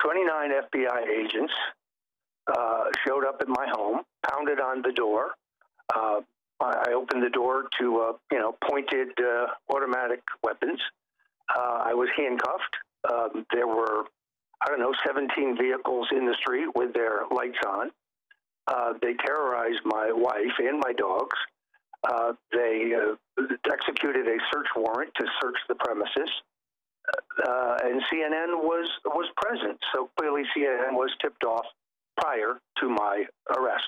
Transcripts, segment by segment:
29 FBI agents showed up at my home, pounded on the door. I opened the door to, pointed automatic weapons. I was handcuffed. There were, 17 vehicles in the street with their lights on. They terrorized my wife and my dogs. They executed a search warrant to search the premises. And CNN was present. So clearly CNN was tipped off prior to my arrest.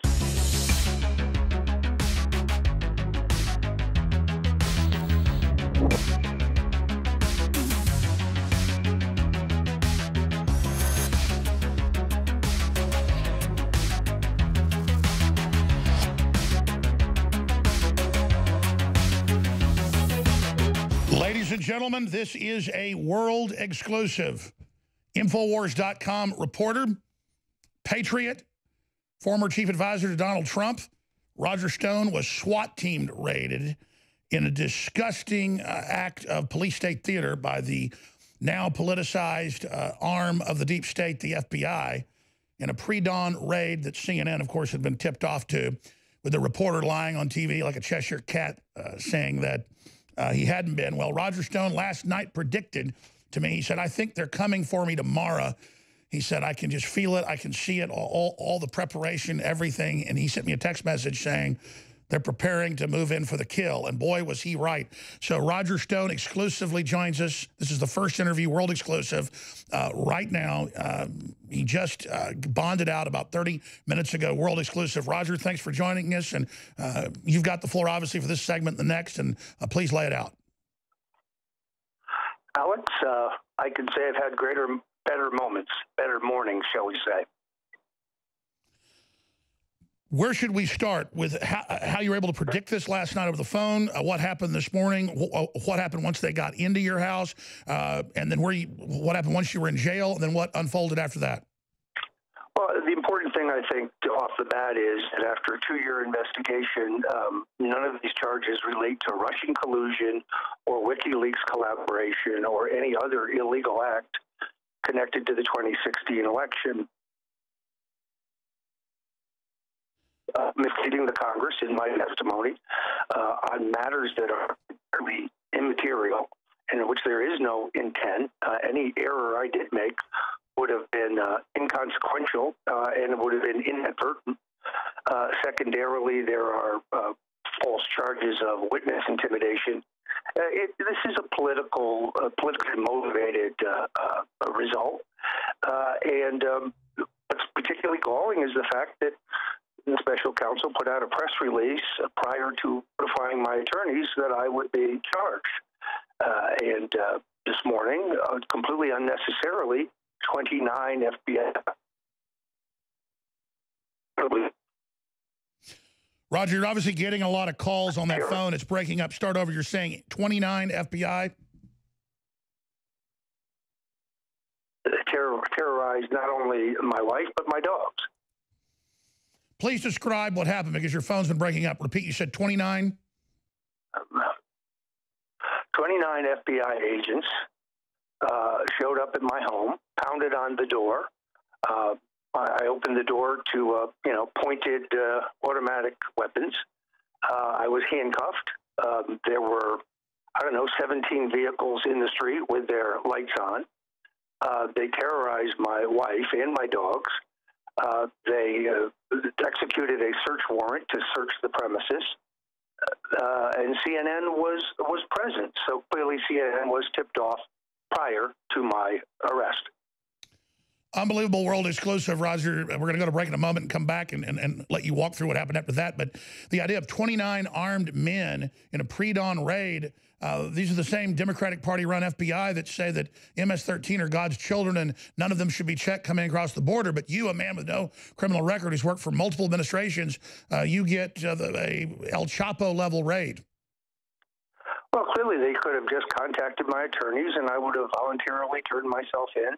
Ladies and gentlemen, this is a world exclusive. Infowars.com reporter, patriot, former chief advisor to Donald Trump, Roger Stone was SWAT teamed raided in a disgusting act of police state theater by the now politicized arm of the deep state, the FBI, in a pre-dawn raid that CNN, of course, had been tipped off to, with the reporter lying on TV like a Cheshire cat saying that he hadn't been. Well, Roger Stone last night predicted to me, he said, I think they're coming for me tomorrow. He said, I can just feel it. I can see it, all the preparation, everything. And he sent me a text message saying they're preparing to move in for the kill. And boy, was he right. So Roger Stone exclusively joins us. This is the first interview, world exclusive, right now. He just bonded out about 30 minutes ago, world exclusive. Roger, thanks for joining us. And you've got the floor, obviously, for this segment and the next. And please lay it out. Alex, I can say I've had better moments, better mornings, shall we say. Where should we start with how you were able to predict this last night over the phone? What happened this morning? What happened once they got into your house? And then what happened once you were in jail? And then what unfolded after that? Well, the important thing, I think, off the bat is that after a 2-year investigation, none of these charges relate to Russian collusion or WikiLeaks collaboration or any other illegal act connected to the 2016 election. Misleading the Congress in my testimony on matters that are really immaterial and in which there is no intent. Any error I did make would have been inconsequential and it would have been inadvertent. Secondarily, there are false charges of witness intimidation. This is a politically motivated result. And what's particularly galling is the fact that the special counsel put out a press release prior to notifying my attorneys that I would be charged. And this morning, completely unnecessarily, 29 FBI. Roger, you're obviously getting a lot of calls on that phone. It's breaking up. Start over. You're saying 29 FBI? Terrorized not only my wife, but my dogs. Please describe what happened because your phone's been breaking up. Repeat, you said 29? 29 FBI agents showed up at my home, pounded on the door. I opened the door to, pointed automatic weapons. I was handcuffed. There were, 17 vehicles in the street with their lights on. They terrorized my wife and my dogs. They executed a search warrant to search the premises, and CNN was present. So clearly CNN was tipped off prior to my arrest. Unbelievable world exclusive, Roger. We're going to go to break in a moment and come back and let you walk through what happened after that. But the idea of 29 armed men in a pre-dawn raid, these are the same Democratic Party-run FBI that say that MS-13 are God's children and none of them should be checked coming across the border. But you, a man with no criminal record who's worked for multiple administrations, you get a El Chapo-level raid. Well, clearly they could have just contacted my attorneys and I would have voluntarily turned myself in.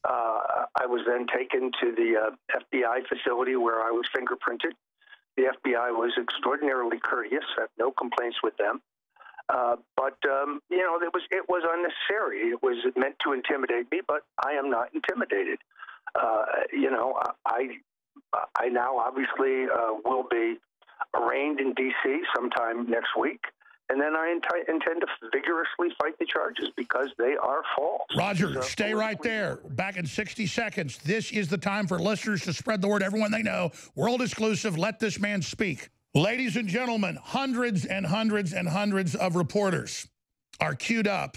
I was then taken to the FBI facility where I was fingerprinted. The FBI was extraordinarily courteous. I have no complaints with them. You know, it was unnecessary. It was meant to intimidate me, but I am not intimidated. You know, I now obviously will be arraigned in D.C. sometime next week. And then I intend to vigorously fight the charges because they are false. Roger, stay right there. Back in 60 seconds. This is the time for listeners to spread the word. Everyone they know. World exclusive. Let this man speak. Ladies and gentlemen, hundreds and hundreds and hundreds of reporters are queued up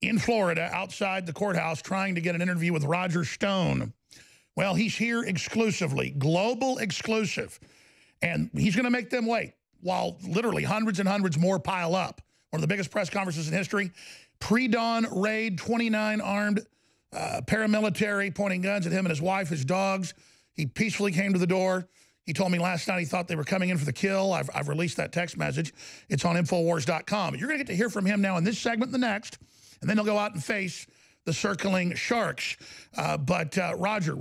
in Florida outside the courthouse trying to get an interview with Roger Stone. Well, he's here exclusively, global exclusive, and he's going to make them wait while literally hundreds and hundreds more pile up. One of the biggest press conferences in history. Pre-dawn raid, 29 armed paramilitary pointing guns at him and his wife, his dogs. He peacefully came to the door. He told me last night he thought they were coming in for the kill. I've released that text message. It's on Infowars.com. You're going to get to hear from him now in this segment and the next, and then he'll go out and face the circling sharks. Roger,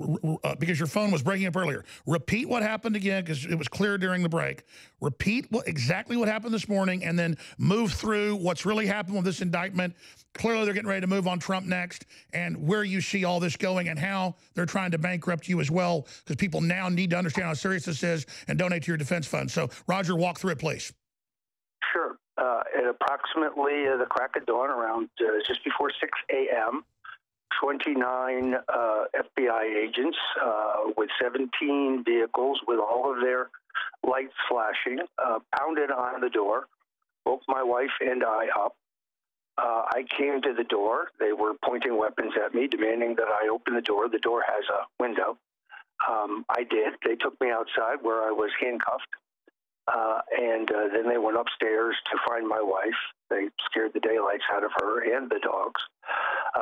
because your phone was breaking up earlier, repeat what happened again because it was clear during the break. Repeat exactly what happened this morning and then move through what's really happened with this indictment. Clearly, they're getting ready to move on Trump next, and where you see all this going and how they're trying to bankrupt you as well, because people now need to understand how serious this is and donate to your defense fund. So, Roger, walk through it, please. Sure. At approximately the crack of dawn, around just before 6 a.m., 29 FBI agents with 17 vehicles with all of their lights flashing pounded on the door, woke my wife and I up. I came to the door. They were pointing weapons at me, demanding that I open the door. The door has a window. I did. They took me outside where I was handcuffed. Then they went upstairs to find my wife. They scared the daylights out of her and the dogs.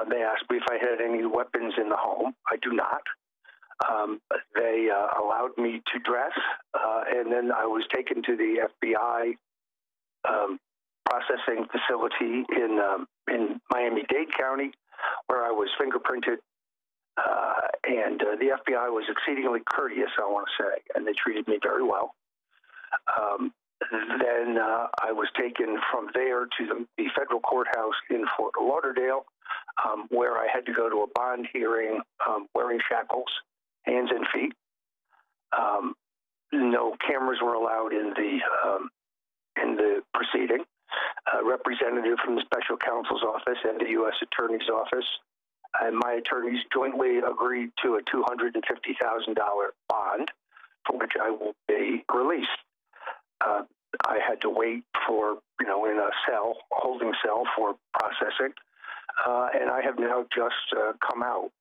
They asked me if I had any weapons in the home. I do not. They allowed me to dress, and then I was taken to the FBI processing facility in Miami-Dade County, where I was fingerprinted. The FBI was exceedingly courteous, I want to say, and they treated me very well. Then I was taken from there to the federal courthouse in Fort Lauderdale, where I had to go to a bond hearing wearing shackles, hands and feet. No cameras were allowed in the proceeding. A representative from the special counsel's office and the U.S. Attorney's office and my attorneys jointly agreed to a $250,000 bond, for which I will be released. I had to wait for, in a holding cell for processing, and I have now just come out.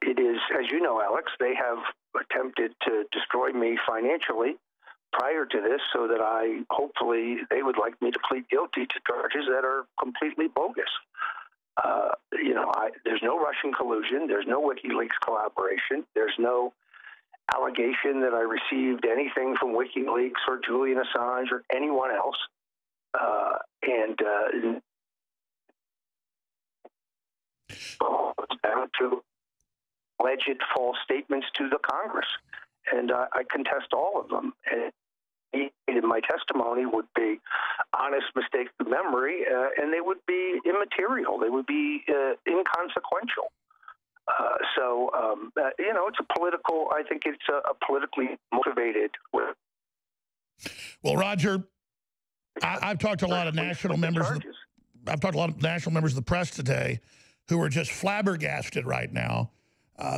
It is, as you know, Alex, they have attempted to destroy me financially prior to this so that hopefully they would like me to plead guilty to charges that are completely bogus. There's no Russian collusion. There's no WikiLeaks collaboration. There's no allegation that I received anything from WikiLeaks or Julian Assange or anyone else. Down to alleged false statements to the Congress. And I contest all of them. And my testimony would be honest mistakes of memory, and they would be immaterial. They would be inconsequential. It's a political, I think it's a politically motivated. Well, Roger, I've talked to a lot of national members. I've talked to a lot of national members of the press today who are just flabbergasted right now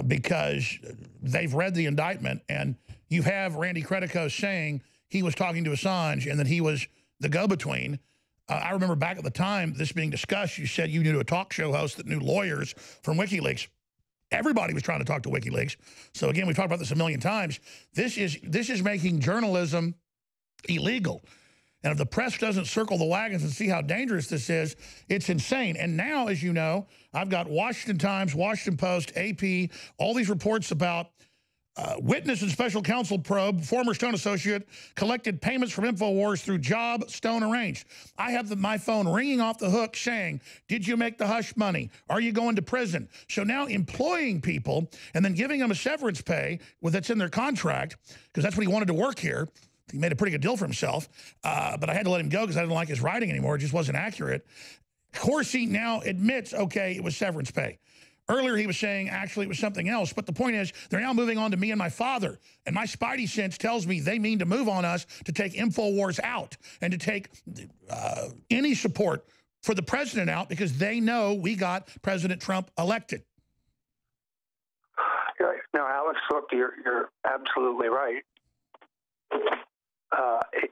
because they've read the indictment, and you have Randy Credico saying he was talking to Assange and that he was the go-between. I remember back at the time this being discussed, you said you knew a talk show host that knew lawyers from WikiLeaks. Everybody was trying to talk to WikiLeaks. So again, we've talked about this a million times. This is making journalism illegal. And if the press doesn't circle the wagons and see how dangerous this is, it's insane. And now, as you know, I've got Washington Times, Washington Post, AP, all these reports about witness and special counsel probe, former Stone associate, collected payments from Infowars through job Stone arranged. I have my phone ringing off the hook saying, did you make the hush money? Are you going to prison? So now employing people and then giving them a severance pay that's in their contract, because that's what he wanted to work here. He made a pretty good deal for himself, but I had to let him go because I didn't like his writing anymore. It just wasn't accurate. Corsi now admits, okay, it was severance pay. Earlier, he was saying, actually, it was something else. But the point is, they're now moving on to me and my father. And my spidey sense tells me they mean to move on us to take Infowars out and to take any support for the president out because they know we got President Trump elected. No, Alex, look, you're absolutely right.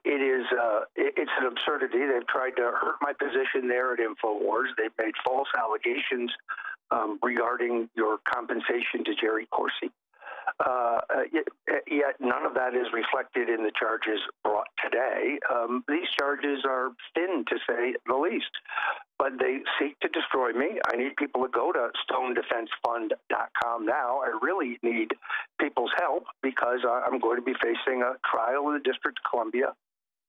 It's an absurdity. They've tried to hurt my position there at Infowars. They've made false allegations regarding your compensation to Jerry Corsi. Yet none of that is reflected in the charges brought today. These charges are thin, to say the least, but they seek to destroy me. I need people to go to stonedefensefund.com now. I really need people's help because I'm going to be facing a trial in the District of Columbia,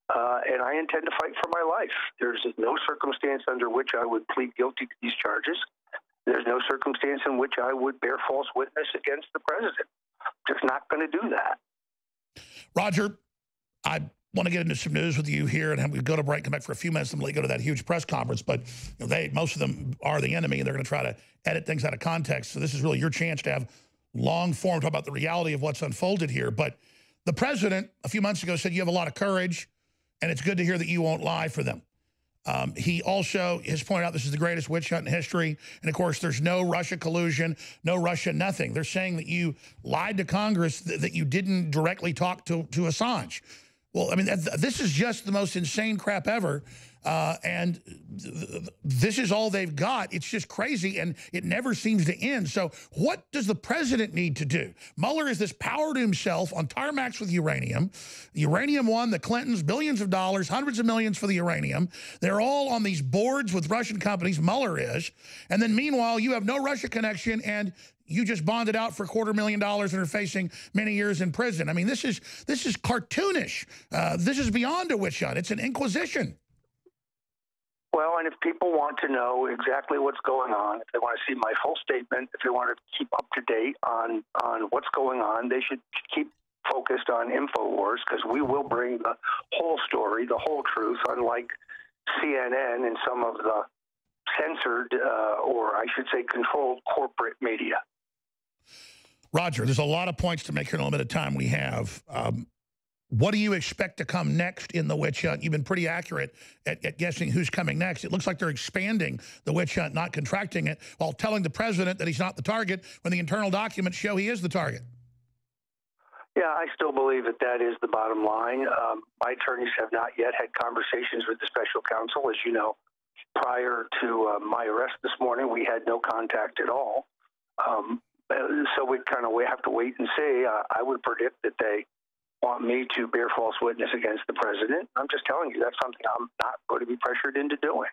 and I intend to fight for my life. There's no circumstance under which I would plead guilty to these charges. There's no circumstance in which I would bear false witness against the president. Just not going to do that. Roger, I want to get into some news with you here, and we go to break, come back for a few minutes, and go to that huge press conference. But most of them are the enemy, and they're going to try to edit things out of context. So this is really your chance to have long form talk about the reality of what's unfolded here. But the president a few months ago said you have a lot of courage, and it's good to hear that you won't lie for them. He also has pointed out this is the greatest witch hunt in history. And, of course, there's no Russia collusion, no Russia nothing. They're saying that you lied to Congress, that you didn't directly talk to Assange. Well, I mean, this is just the most insane crap ever. And this is all they've got. It's just crazy, and it never seems to end. So what does the president need to do? Mueller is this power to himself on tarmacs with uranium. Uranium won the Clintons billions of dollars, hundreds of millions for the uranium. They're all on these boards with Russian companies. Mueller is. And then meanwhile, you have no Russia connection, and you just bonded out for $250,000 and are facing many years in prison. I mean, this is cartoonish. This is beyond a witch hunt. It's an inquisition. Well, and if people want to know exactly what's going on, if they want to see my full statement, if they want to keep up to date on what's going on, they should keep focused on Infowars, because we will bring the whole story, the whole truth, unlike CNN and some of the censored, or I should say controlled corporate media. Roger, there's a lot of points to make here in a little bit of time we have. What do you expect to come next in the witch hunt? You've been pretty accurate at guessing who's coming next. It looks like they're expanding the witch hunt, not contracting it, while telling the president that he's not the target when the internal documents show he is the target. Yeah, I still believe that is the bottom line. My attorneys have not yet had conversations with the special counsel. As you know, prior to my arrest this morning, we had no contact at all. So we kind of have to wait and see. I would predict that they want me to bear false witness against the president. I'm just telling you, that's something I'm not going to be pressured into doing.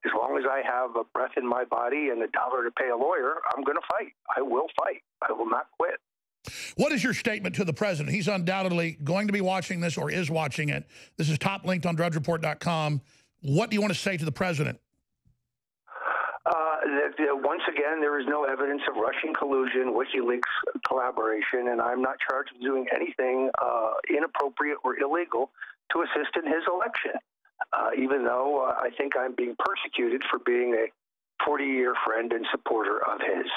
As long as I have a breath in my body and $1 to pay a lawyer, I'm going to fight. I will fight. I will not quit. What is your statement to the president? He's undoubtedly going to be watching this or is watching it. This is top linked on drudgereport.com. What do you want to say to the president? Once again, there is no evidence of Russian collusion, WikiLeaks collaboration, and I'm not charged with doing anything inappropriate or illegal to assist in his election, even though I think I'm being persecuted for being a 40-year friend and supporter of his.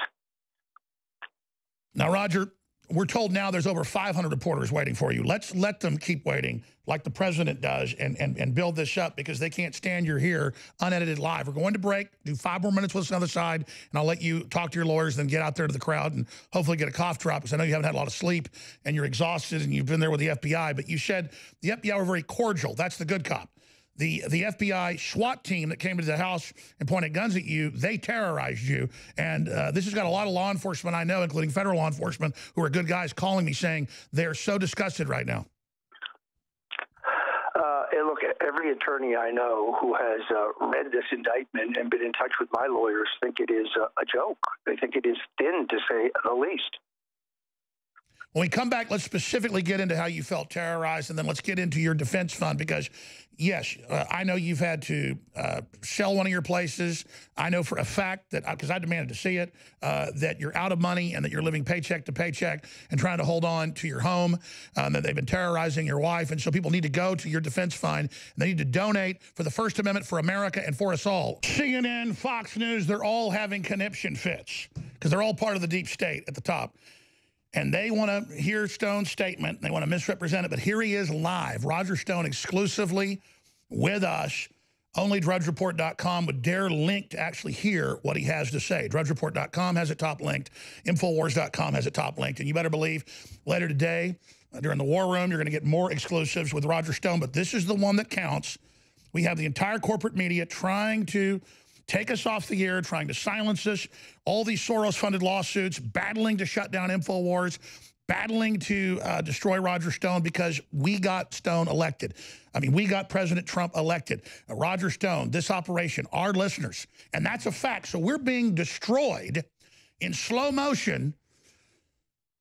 Now, Roger, we're told now there's over 500 reporters waiting for you. Let's let them keep waiting like the president does and build this up, because they can't stand you're here unedited live. We're going to break, do 5 more minutes with us on the other side, and I'll let you talk to your lawyers, then get out there to the crowd and hopefully get a cough drop, because I know you haven't had a lot of sleep and you're exhausted and you've been there with the FBI. But you said the FBI were very cordial. That's the good cop. The FBI SWAT team that came into the house and pointed guns at you, they terrorized you. And this has got a lot of law enforcement I know, including federal law enforcement, who are good guys, calling me saying they're so disgusted right now. And look, every attorney I know who has read this indictment and been in touch with my lawyers think it is a joke. They think it is thin, to say the least. When we come back, let's specifically get into how you felt terrorized, and then let's get into your defense fund because, yes, I know you've had to sell one of your places. I know for a fact that, because I demanded to see it, that you're out of money and that you're living paycheck to paycheck and trying to hold on to your home, that they've been terrorizing your wife. And so people need to go to your defense fund, and they need to donate for the First Amendment for America and for us all. CNN, Fox News, they're all having conniption fits because they're all part of the deep state at the top. And they want to hear Stone's statement. They want to misrepresent it. But here he is live. Roger Stone exclusively with us. Only DrudgeReport.com would dare link to actually hear what he has to say. DrudgeReport.com has it top linked. Infowars.com has it top linked. And you better believe later today, during the War Room, you're going to get more exclusives with Roger Stone. But this is the one that counts. We have the entire corporate media trying to take us off the air, trying to silence us, all these Soros-funded lawsuits, battling to shut down Infowars, battling to destroy Roger Stone because we got Stone elected. I mean, we got President Trump elected. Roger Stone, this operation, our listeners, and that's a fact. So we're being destroyed in slow motion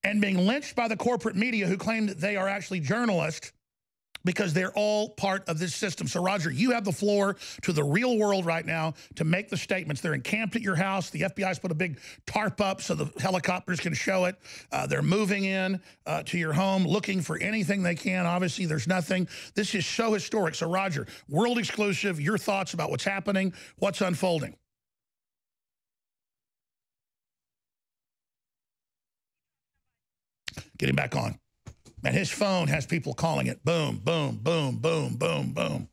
and being lynched by the corporate media who claim that they are actually journalists because they're all part of this system. So, Roger, you have the floor to the real world right now to make the statements. They're encamped at your house. The FBI's put a big tarp up so the helicopters can show it. They're moving in to your home, looking for anything they can. Obviously, there's nothing. This is so historic. So, Roger, world exclusive, your thoughts about what's happening, what's unfolding. Get him back on. And his phone has people calling it boom, boom, boom, boom, boom, boom.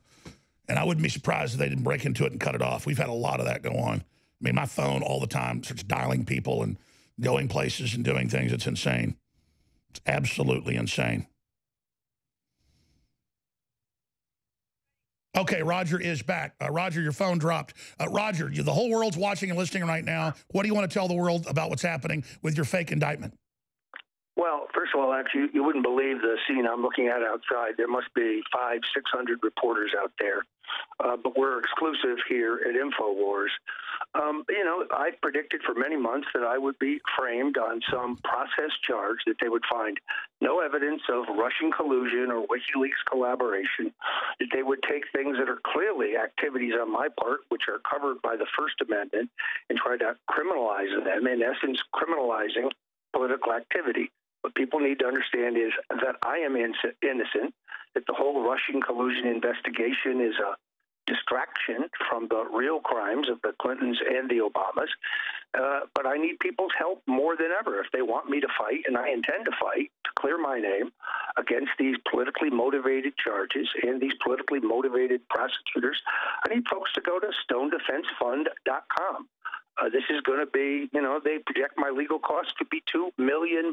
And I wouldn't be surprised if they didn't break into it and cut it off. We've had a lot of that go on. I mean, my phone all the time starts dialing people and going places and doing things. It's insane. It's absolutely insane. Okay, Roger is back. Roger, your phone dropped. Roger, the whole world's watching and listening right now. What do you want to tell the world about what's happening with your fake indictment? Well, first of all, actually, you wouldn't believe the scene I'm looking at outside. There must be 500-600 reporters out there. But we're exclusive here at Infowars. You know, I predicted for many months that I would be framed on some process charge, that they would find no evidence of Russian collusion or WikiLeaks collaboration, that they would take things that are clearly activities on my part, which are covered by the First Amendment, and try to criminalize them, in essence, criminalizing political activity. What people need to understand is that I am innocent, that the whole Russian collusion investigation is a distraction from the real crimes of the Clintons and the Obamas. But I need people's help more than ever. If they want me to fight, and I intend to fight, to clear my name against these politically motivated charges and these politically motivated prosecutors, I need folks to go to stonedefensefund.com. This is going to be, you know, they project my legal costs could be $2 million.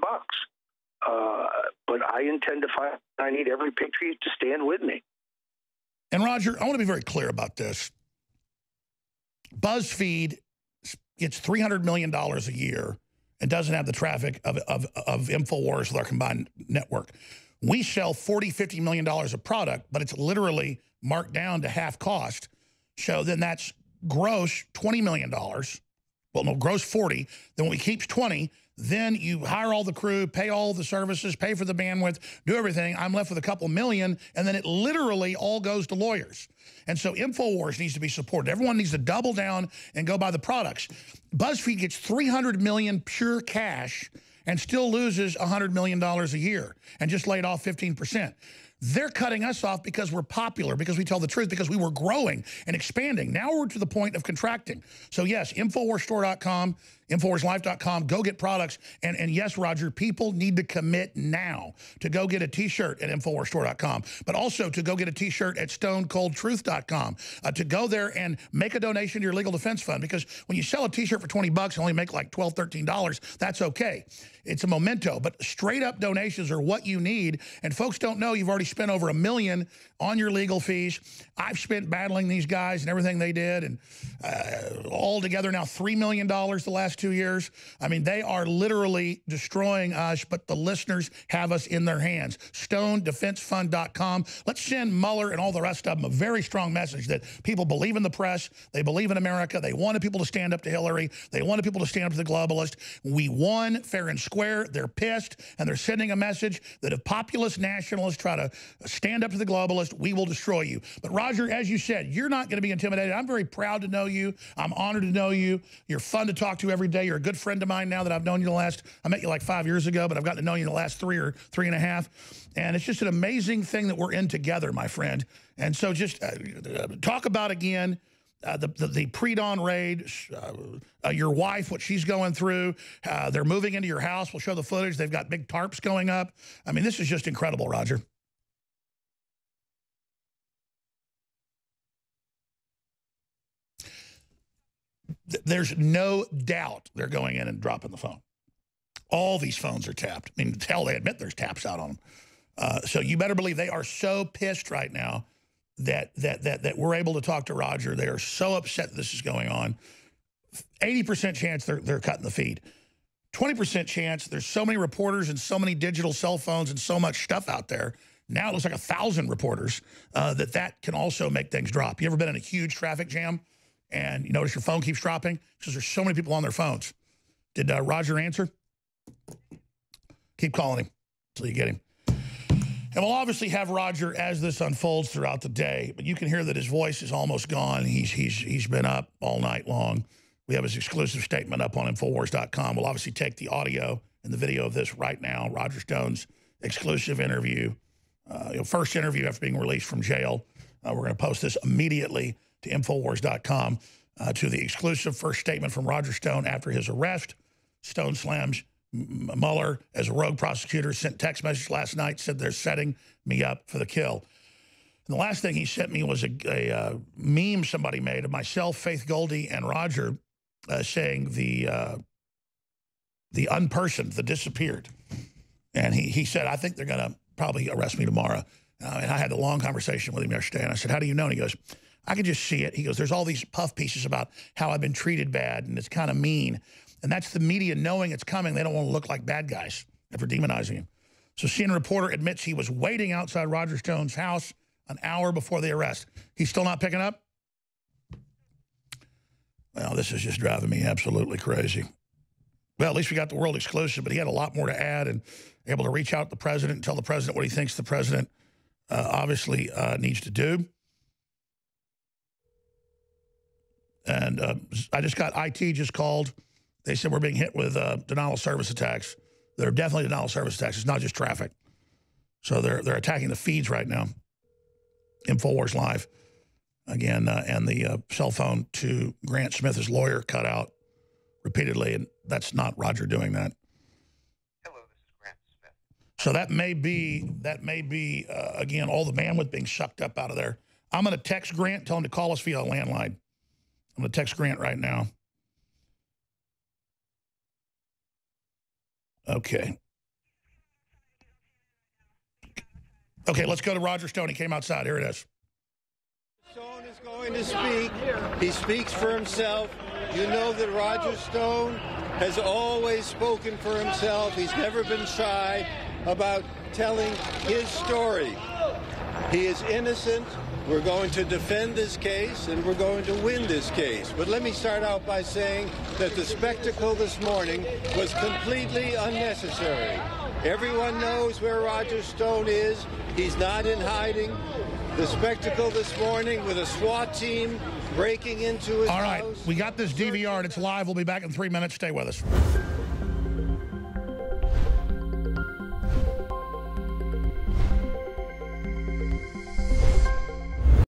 But I intend to fight. I need every patriot to stand with me. And Roger, I want to be very clear about this. BuzzFeed gets $300 million a year and doesn't have the traffic of Infowars with our combined network. We sell $40–50 million of product, but it's literally marked down to half cost. So then that's gross $20 million. Well, no, gross 40. Then when we keep 20, then you hire all the crew, pay all the services, pay for the bandwidth, do everything. I'm left with a couple million, and then it literally all goes to lawyers. And so Infowars needs to be supported. Everyone needs to double down and go buy the products. BuzzFeed gets $300 million pure cash and still loses $100 million a year and just laid off 15%. They're cutting us off because we're popular, because we tell the truth, because we were growing and expanding. Now we're to the point of contracting. So yes, InfoWarsStore.com, InfoWarsLife.com, go get products. And yes, Roger, people need to commit now to go get a T-shirt at InfoWarsStore.com, but also to go get a T-shirt at StoneColdTruth.com, to go there and make a donation to your legal defense fund, because when you sell a T-shirt for 20 bucks and only make like $12, $13, that's okay. It's a memento, but straight up donations are what you need. And folks don't know you've already spent over $1 million on your legal fees. I've spent battling these guys and everything they did, and all together now $3 million the last 2 years. I mean, they are literally destroying us, but the listeners have us in their hands. StoneDefenseFund.com. Let's send Mueller and all the rest of them a very strong message that people believe in the press. They believe in America. They wanted people to stand up to Hillary. They wanted people to stand up to the globalists. We won fair and square. They're pissed, and they're sending a message that if populist nationalists try to stand up to the globalists, we will destroy you. But Roger, as you said, you're not going to be intimidated. I'm very proud to know you. I'm honored to know you. You're fun to talk to every day. You're a good friend of mine now that I've known you I met you like 5 years ago, but I've gotten to know you in the last 3 or 3.5. And it's just an amazing thing that we're in together, my friend. And so just talk about again the pre-dawn raid, your wife, what she's going through. They're moving into your house. We'll show the footage. They've got big tarps going up. I mean, this is just incredible, Roger. There's no doubt they're going in and dropping the phone. All these phones are tapped. I mean, hell, they admit there's taps out on them. So you better believe they are so pissed right now that we're able to talk to Roger. They are so upset that this is going on. 80% chance they're cutting the feed. 20% chance there's so many reporters and so many digital cell phones and so much stuff out there. Now it looks like 1,000 reporters that can also make things drop. You ever been in a huge traffic jam and you notice your phone keeps dropping? Because there's so many people on their phones. Did Roger answer? Keep calling him until you get him. And we'll obviously have Roger as this unfolds throughout the day, but you can hear that his voice is almost gone. He's been up all night long. We have his exclusive statement up on Infowars.com. We'll obviously take the audio and the video of this right now. Roger Stone's exclusive interview, first interview after being released from jail. We're going to post this immediately to Infowars.com to the exclusive first statement from Roger Stone after his arrest. Stone slams Mueller as a rogue prosecutor, sent text message last night, said they're setting me up for the kill. And the last thing he sent me was a meme somebody made of myself, Faith Goldie, and Roger saying the unpersoned, the disappeared. And he said, I think they're going to probably arrest me tomorrow. And I had a long conversation with him yesterday, and I said, how do you know? And he goes, I can just see it. He goes, there's all these puff pieces about how I've been treated bad, and it's kind of mean. And that's the media knowing it's coming. They don't want to look like bad guys after demonizing him. So CNN reporter admits he was waiting outside Roger Stone's house an hour before the arrest. He's still not picking up? Well, this is just driving me absolutely crazy. Well, at least we got the world exclusive, but he had a lot more to add and able to reach out to the president and tell the president what he thinks the president obviously needs to do. And I just got IT just called. They said we're being hit with denial of service attacks. They're definitely denial of service attacks. It's not just traffic. So they're attacking the feeds right now. Infowars Live. Again, and the cell phone to Grant Smith, his lawyer, cut out repeatedly, and that's not Roger doing that. Hello, this is Grant Smith. So that may be again, all the bandwidth being sucked up out of there. I'm going to text Grant, tell him to call us via a landline. I'm going to text Grant right now. Okay. Okay, let's go to Roger Stone. He came outside. Here it is. Stone is going to speak. He speaks for himself. You know that Roger Stone has always spoken for himself. He's never been shy about telling his story. He is innocent. We're going to defend this case, and we're going to win this case. But let me start out by saying that the spectacle this morning was completely unnecessary. Everyone knows where Roger Stone is. He's not in hiding. The spectacle this morning with a SWAT team breaking into his house. All right, we got this DVR, and it's live. We'll be back in 3 minutes. Stay with us.